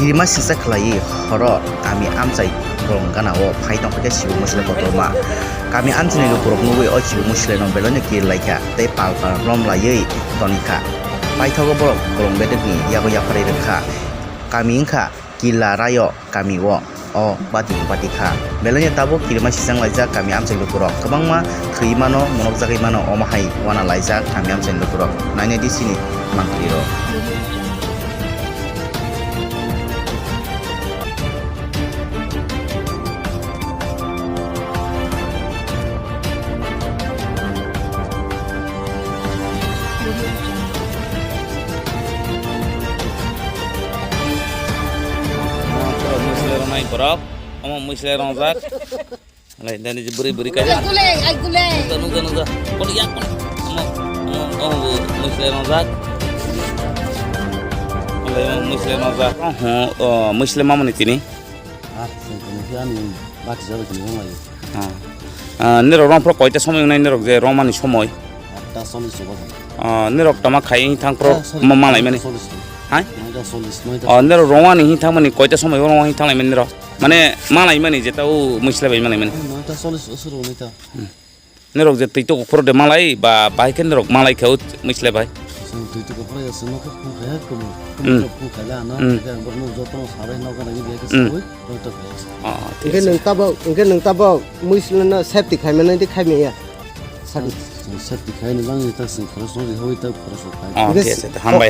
kirima sisa khlai horo kami amchai rong gana o phaitong phake sibu musle kotorma kami amchini lo borok nugui o sibu musle no belone kir laika tei pal pal rom laiei tonika paithogo borok korong bedeni yago yapare rekha kami ingkha kila rayo kami o bati kha belone tabo kirima sisang laijak kami amchai lo borok kwbangma thui mano monokjagui mano omahai wana laijak kami amchai lo borok naine disini mangkli ro borok omo musle rongjak lai dani buri kaja nuga kon yak omo musle rongjak lai musle rongjak musle mamani tini nero rong pro koita somoy nai nero je romani somoy nero tama khai thang pro malai mani hai nero romani hi thang mani koita somoy romani thang lai mani nero মানে মালাই মানে যেটাও মুসলে ভাই মালাই মানে নেরক যে তুই তো উপর দে মালাই বা বাইকেন নেরক মালাই খাও মুসলে ভাই তুই তো উপরে আছে নকে ফোন খায় কম ফোন খাইলা না বর্ণ যত সারে নকা লাগি দেখে সই তো ঠিক আছে ইনকে নং তাবো মুসলে না সেফটি খাই মানে দি খাই মেয়া সারি সেফটি খাই না বাং এটা সিন খরচ হই তা খরচ খাই ঠিক আছে হাম ভাই